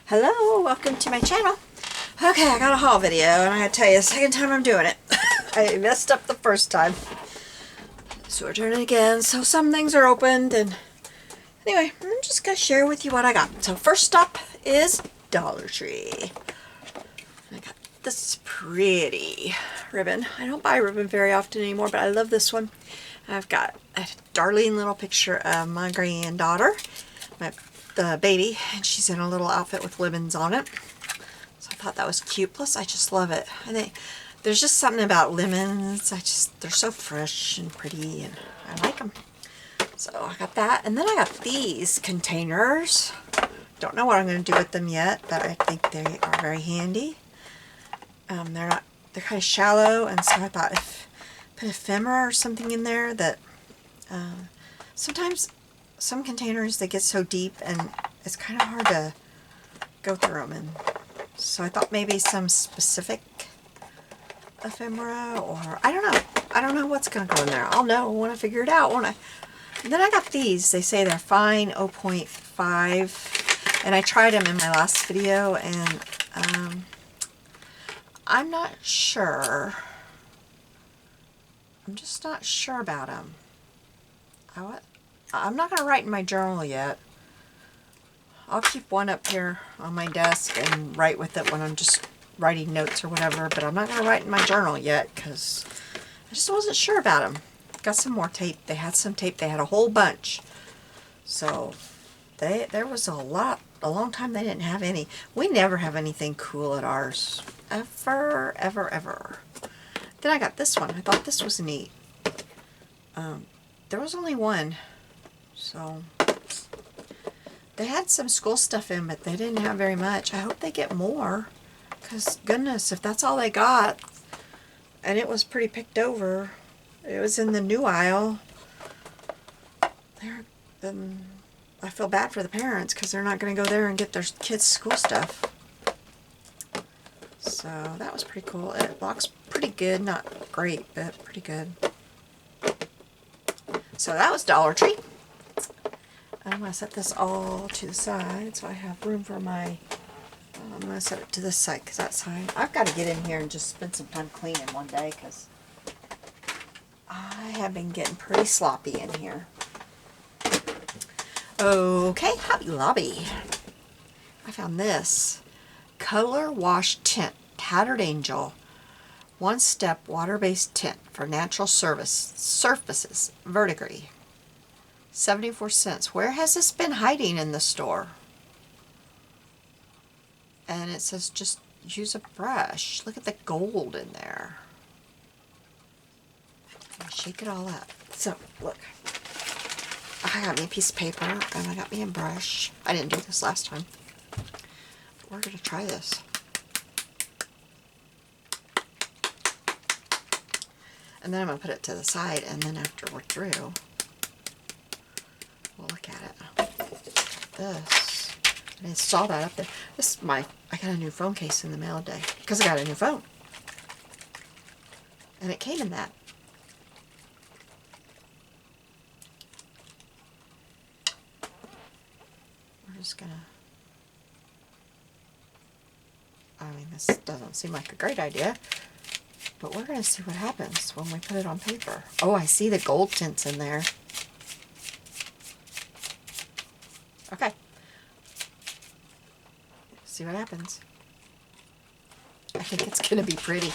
Hello, welcome to my channel. Okay, I got a haul video and I gotta tell you, the second time I'm doing it. I messed up the first time. So we're doing it again. So some things are opened and anyway, I'm just gonna share with you what I got. So first stop is Dollar Tree. I got this pretty ribbon. I don't buy ribbon very often anymore, but I love this one. I've got a darling little picture of my granddaughter, the baby, and she's in a little outfit with ribbons on it. So I thought that was cute. Plus, I just love it. I think there's just something about lemons. They're so fresh and pretty, and I like them. So I got that, and then I got these containers. Don't know what I'm going to do with them yet, but I think they are very handy. They're kind of shallow, and so I thought if put ephemera or something in there that sometimes some containers, they get so deep and it's kind of hard to go through them, and so I thought maybe some specific ephemera, or I don't know what's gonna go in there. I'll know when I figure it out, won't I? And then I got these. They say they're fine 0.5, and I tried them in my last video, and I'm not sure. I'm just not sure about them. I'm not going to write in my journal yet. I'll keep one up here on my desk and write with it when I'm just writing notes or whatever, but I'm not going to write in my journal yet because I just wasn't sure about them. Got some more tape. They had some tape. They had a whole bunch. So there was a long time they didn't have any. We never have anything cool at ours. Ever, ever, ever. Then I got this one. I thought this was neat. There was only one. So they had some school stuff in, but they didn't have very much. I hope they get more, because goodness, if that's all they got, and it was pretty picked over, it was in the new aisle, then I feel bad for the parents because they're not going to go there and get their kids' school stuff. So that was pretty cool. It looks pretty good, not great, but pretty good. So that was Dollar Tree. I'm going to set this all to the side so I have room for my, I'm going to set it to this side because that side, I've got to get in here and just spend some time cleaning one day because I have been getting pretty sloppy in here. Okay, Hobby Lobby. I found this Color Wash Tint Tattered Angel one-step water-based tint for natural surfaces, verdigris. 74 cents. Where has this been hiding in the store? And it says just use a brush. Look at the gold in there. Shake it all up. So, look. I got me a piece of paper and I got me a brush. I didn't do this last time. But we're going to try this. And then I'm going to put it to the side, and then after we're through, we'll look at it. This. I saw that up there. This is I got a new phone case in the mail today because I got a new phone. And it came in that. We're just going to, this doesn't seem like a great idea. But we're going to see what happens when we put it on paper. Oh, I see the gold tints in there. Okay. See what happens. I think it's going to be pretty.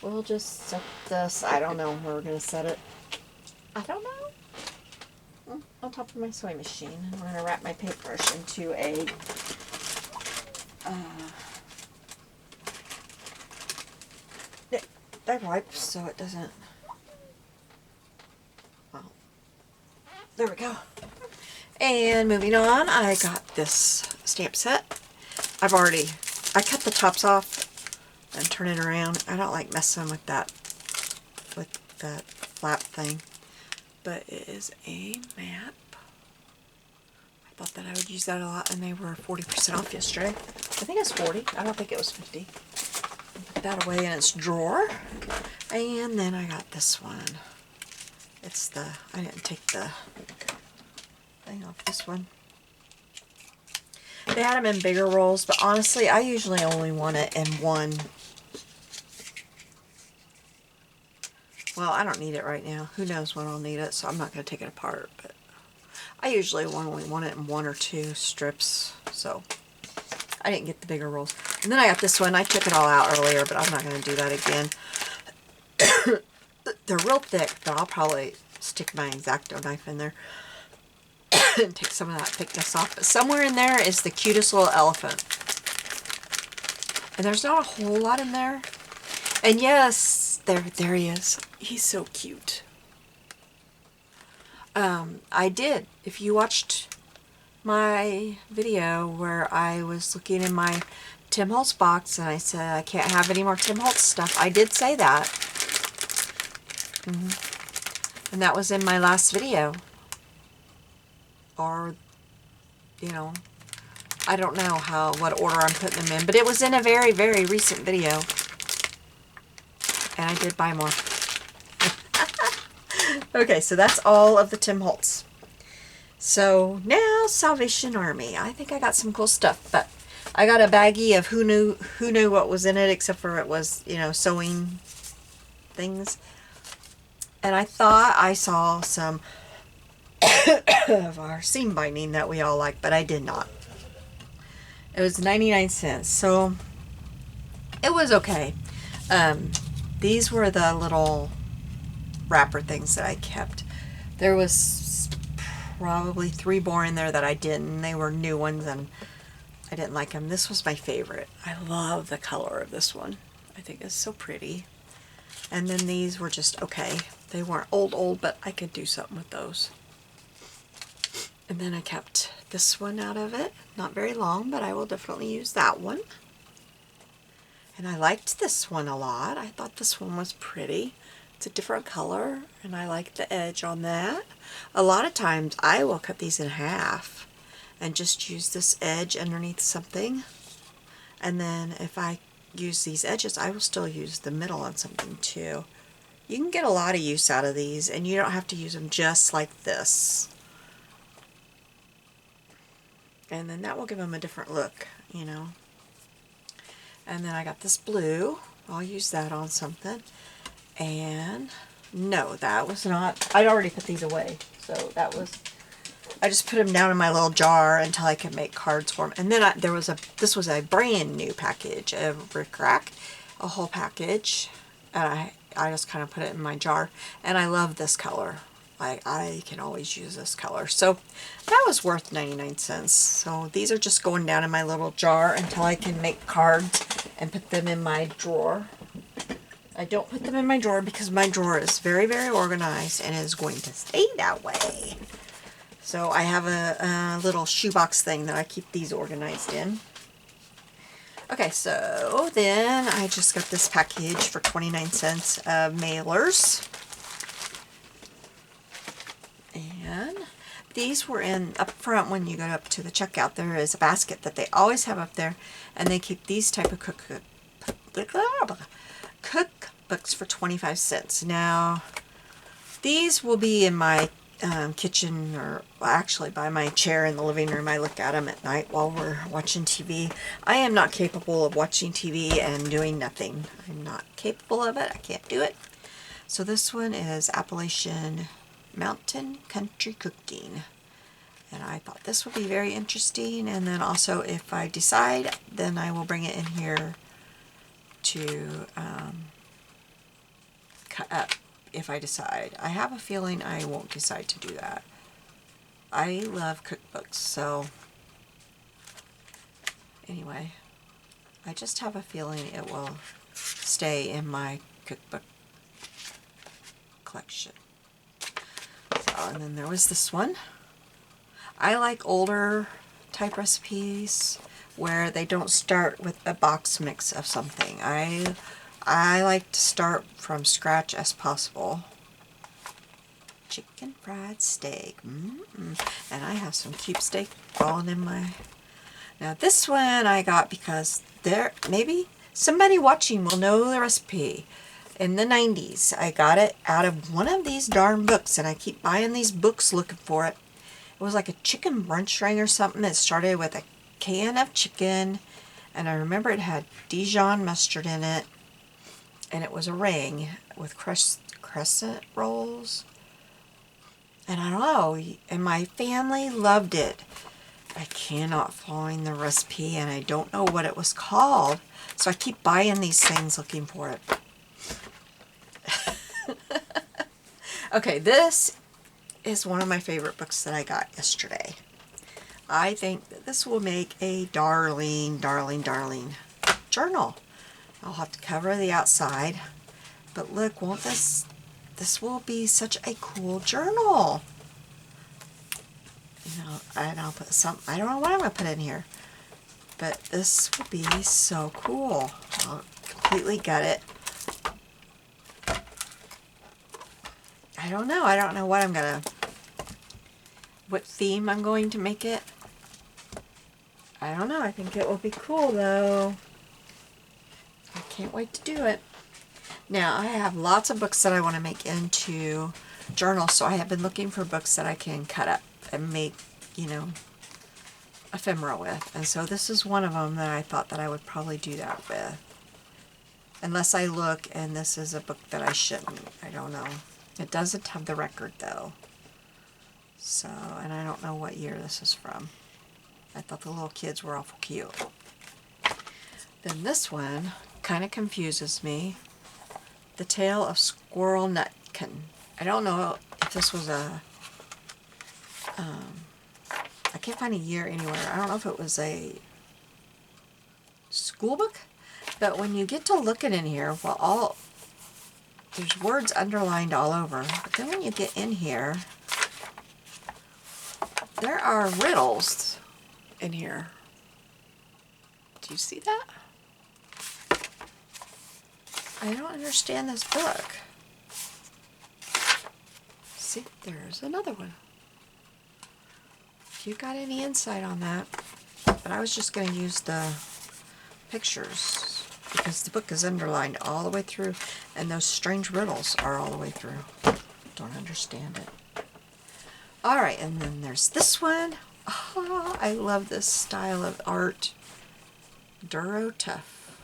We'll just set this, I don't know where we're going to set it. I don't know. On top of my sewing machine. And we're going to wrap my paintbrush into a they're wiped so it doesn't, well, there we go. And moving on, I got this stamp set. I cut the tops off and turn it around. I don't like messing with that flap thing, but it is a map. I thought that I would use that a lot, and they were 40% off yesterday. I think it's 40. I don't think it was 50. Put that away in its drawer. And then I got this one. It's I didn't take the thing off this one. They had them in bigger rolls, but honestly, I usually only want it in one. Well, I don't need it right now. Who knows when I'll need it, so I'm not going to take it apart. But I usually only want it in 1 or 2 strips, so I didn't get the bigger rolls. And then I got this one. I took it all out earlier, but I'm not going to do that again. They're real thick, but I'll probably stick my X-Acto knife in there and take some of that thickness off. But somewhere in there is the cutest little elephant. And there's not a whole lot in there. And yes, there he is. He's so cute. I did. If you watched my video where I was looking in my Tim Holtz box and I said I can't have any more Tim Holtz stuff, I did say that. And that was in my last video. Or, you know, I don't know what order I'm putting them in, but it was in a very, very recent video. And I did buy more. Okay, so that's all of the Tim Holtz. So now Salvation Army. I think I got some cool stuff, but I got a baggie of who knew what was in it, except for it was, you know, sewing things. And I thought I saw some of our seam binding that we all like, but I did not. It was 99 cents, so it was okay. These were the little wrapper things that I kept. There was probably 3 more in there that I didn't. They were new ones and I didn't like them. This was my favorite. I love the color of this one. I think it's so pretty. And then these were just okay. They weren't old, but I could do something with those. And then I kept this one out of it. Not very long, but I will definitely use that one. And I liked this one a lot. I thought this one was pretty. It's a different color, and I like the edge on that. A lot of times I will cut these in half and just use this edge underneath something. And then if I use these edges, I will still use the middle on something too. You can get a lot of use out of these, and you don't have to use them just like this. And then that will give them a different look, you know. And then I got this blue. I'll use that on something. And no, that was not, I'd already put these away. So that was, I just put them down in my little jar until I could make cards for them. And then this was a brand new package of Rick Rack, a whole package. And I just kind of put it in my jar. And I love this color. I can always use this color. So that was worth 99 cents. So these are just going down in my little jar until I can make cards and put them in my drawer. I don't put them in my drawer because my drawer is very, very organized and is going to stay that way. So I have a little shoebox thing that I keep these organized in. Okay, so then I just got this package for 29 cents of mailers. And these were in up front when you go up to the checkout. There is a basket that they always have up there, and they keep these type of cookbooks for 25 cents. Now, these will be in my kitchen, or well, actually by my chair in the living room. I look at them at night while we're watching TV. I am not capable of watching TV and doing nothing. I'm not capable of it. I can't do it. So this one is Appalachian Mountain Country Cooking, and I thought this would be very interesting. And then also, if I decide, then I will bring it in here to cut up. If I decide, I have a feeling I won't decide to do that. I love cookbooks, so anyway, I just have a feeling it will stay in my cookbook collection. And then there was this one. I like older type recipes where they don't start with a box mix of something. I like to start from scratch as possible. Chicken fried steak. And I have some cube steak falling in my... Now this one I got because maybe somebody watching will know the recipe. In the 90s, I got it out of one of these darn books, and I keep buying these books looking for it. It was like a chicken brunch ring or something that started with a can of chicken, and I remember it had Dijon mustard in it, and it was a ring with crescent rolls. And I don't know, and my family loved it. I cannot find the recipe, and I don't know what it was called, so I keep buying these things looking for it. Okay, this is one of my favorite books that I got yesterday. I think that this will make a darling, darling, darling journal. I'll have to cover the outside, but look, won't this will be such a cool journal. You know, and I'll put some, I don't know what I'm going to put in here, but this will be so cool. I'll completely gut it. I don't know what I'm going to, what theme I'm going to make it. I don't know, I think it will be cool though. I can't wait to do it. Now, I have lots of books that I want to make into journals, so I have been looking for books that I can cut up and make, you know, ephemera with. And so this is one of them that I thought that I would probably do that with. Unless I look and this is a book that I shouldn't. I don't know. It doesn't have the record though. So, and I don't know what year this is from. I thought the little kids were awful cute. Then this one kind of confuses me. The Tale of Squirrel Nutkin. I don't know if this was a, I can't find a year anywhere. I don't know if it was a school book, but when you get to looking in here, well, there's words underlined all over, but then when you get in here, there are riddles in here. Do you see that? I don't understand this book. See, there's another one. If you got any insight on that, but I was just going to use the pictures because the book is underlined all the way through, and those strange riddles are all the way through. Don't understand it. Alright, and then there's this one. Oh, I love this style of art. Duro Tough.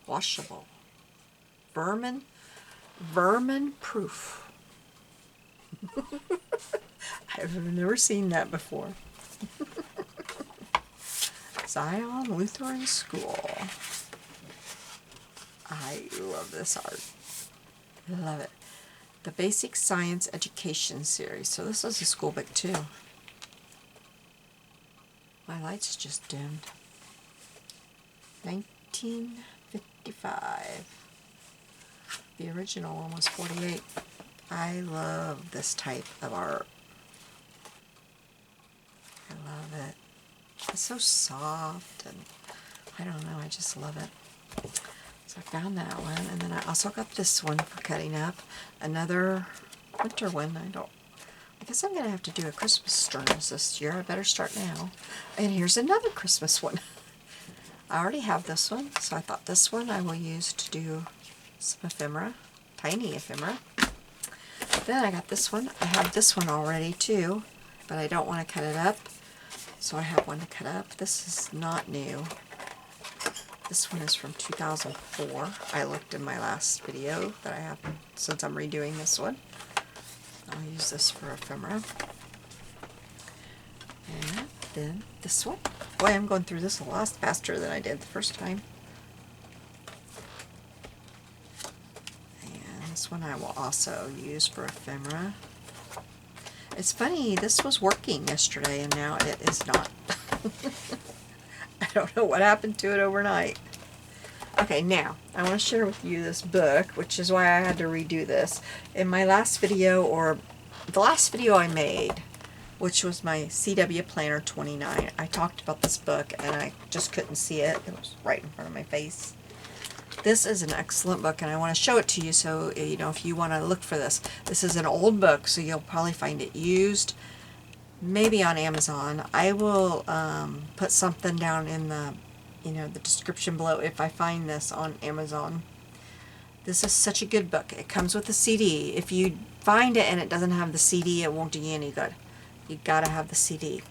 Washable. Vermin proof. I've never seen that before. Zion Lutheran School. I love this art. Love it. The Basic Science Education Series. So this is a school book too. My light's just dimmed. 1955. The original one was 48. I love this type of art. I love it. It's so soft, and I don't know, I just love it. So I found that one, and then I also got this one for cutting up. Another winter one. I guess I'm going to have to do a Christmas journals this year. I better start now. And here's another Christmas one. I already have this one, so I thought this one I will use to do some ephemera, tiny ephemera. Then I got this one. I have this one already too, but I don't want to cut it up, so I have one to cut up. This is not new. This one is from 2004. I looked in my last video that I have since I'm redoing this one. I'll use this for ephemera. And then this one. Boy, I'm going through this a lot faster than I did the first time. And this one I will also use for ephemera. It's funny, this was working yesterday and now it is not. I don't know what happened to it overnight. Okay, now, I want to share with you this book, which is why I had to redo this. In my last video, or the last video I made, which was my CW Planner 29, I talked about this book and I just couldn't see it. It was right in front of my face. This is an excellent book and I want to show it to you so, you know, if you want to look for this. This is an old book, so you'll probably find it used, maybe on Amazon. I will put something down in the, you know, the description below if I find this on Amazon. This is such a good book. It comes with a CD. If you find it and it doesn't have the CD, it won't do you any good. You gotta have the CD.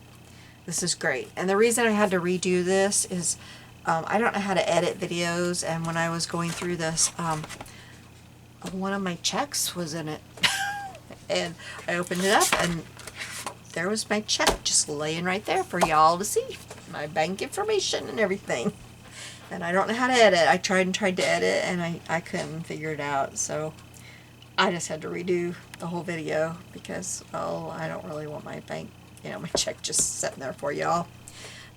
This is great. And the reason I had to redo this is I don't know how to edit videos, and when I was going through this, one of my checks was in it. And I opened it up, and there was my check just laying right there for y'all to see. My bank information and everything. And I don't know how to edit. I tried to edit, and I couldn't figure it out. So I just had to redo the whole video because, well, I don't really want my bank, you know, my check just sitting there for y'all.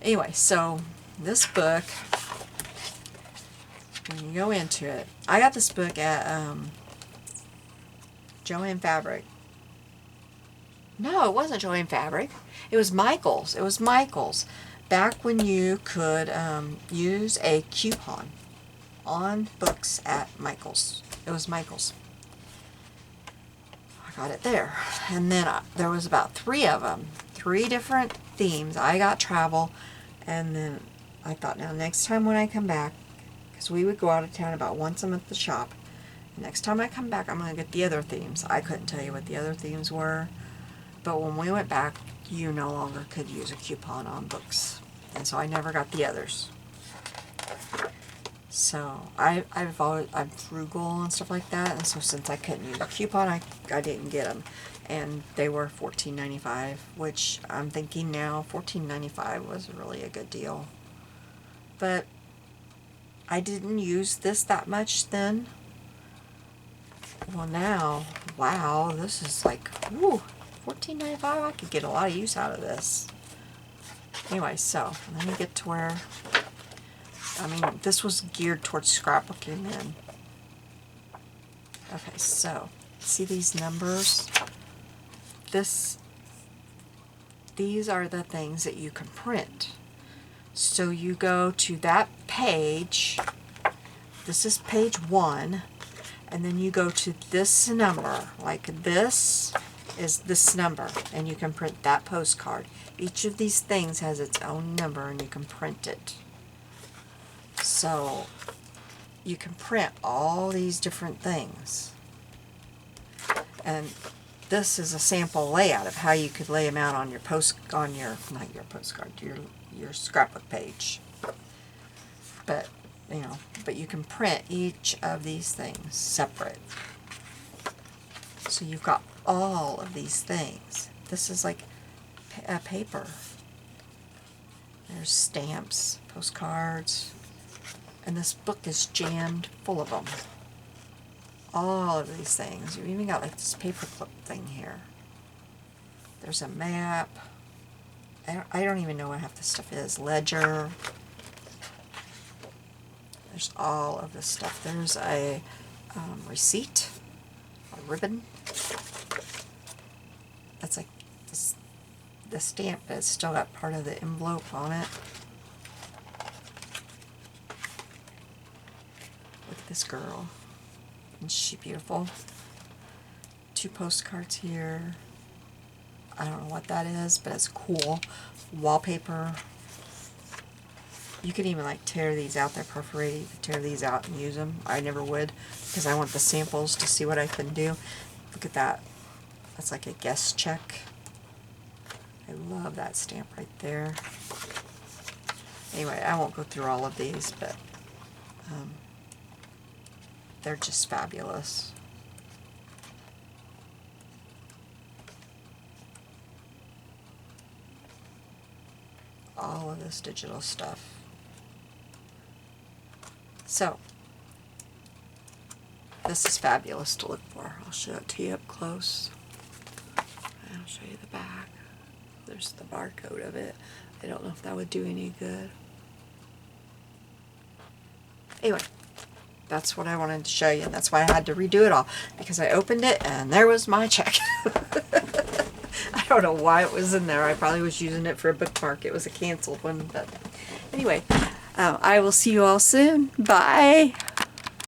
Anyway, so this book, when you go into it, I got this book at Joann Fabric. No, it wasn't Joann Fabric. It was Michael's. It was Michael's. Back when you could use a coupon on books at Michael's. It was Michael's. I got it there. And then there was about 3 of them. 3 different themes. I got travel. And then I thought, now next time when I come back, because we would go out of town about once a month to shop. Next time I come back, I'm going to get the other themes. I couldn't tell you what the other themes were. But when we went back, you no longer could use a coupon on books. And so I never got the others. So I'm frugal and stuff like that. And so since I couldn't use a coupon, I didn't get them. And they were $14.95, which I'm thinking now $14.95 was really a good deal. But I didn't use this that much then. Well, now, wow, this is like, whoo, $14.95. I could get a lot of use out of this. Anyway, so let me get to where, I mean, this was geared towards scrapbooking then. Okay, so see these numbers? These are the things that you can print. So you go to that page. This is page 1. And then you go to this number, like this is this number, and you can print that postcard. Each of these things has its own number, and you can print it. So you can print all these different things. And this is a sample layout of how you could lay them out on your not your postcard, your scrapbook page. But but you can print each of these things separate. So you've got all of these things. This is like a paper. There's stamps, postcards, and this book is jammed full of them. All of these things. You've even got like this paperclip thing here. There's a map. I don't even know what half this stuff is. Ledger. There's all of this stuff. There's a receipt, a ribbon. That's like the stamp, but it's still got part of the envelope on it. Look at this girl. Isn't she beautiful? 2 postcards here. I don't know what that is, but it's cool. Wallpaper. You can even like tear these out. They're perforated. You can tear these out and use them. I never would because I want the samples to see what I can do. Look at that. That's like a guest check. I love that stamp right there. Anyway, I won't go through all of these, but they're just fabulous. All of this digital stuff. So, this is fabulous to look for. I'll show it to you up close. I'll show you the back. There's the barcode of it. I don't know if that would do any good. Anyway, that's what I wanted to show you, and that's why I had to redo it all, because I opened it and there was my check. I don't know why it was in there. I probably was using it for a bookmark. It was a canceled one, but anyway, I will see you all soon. Bye.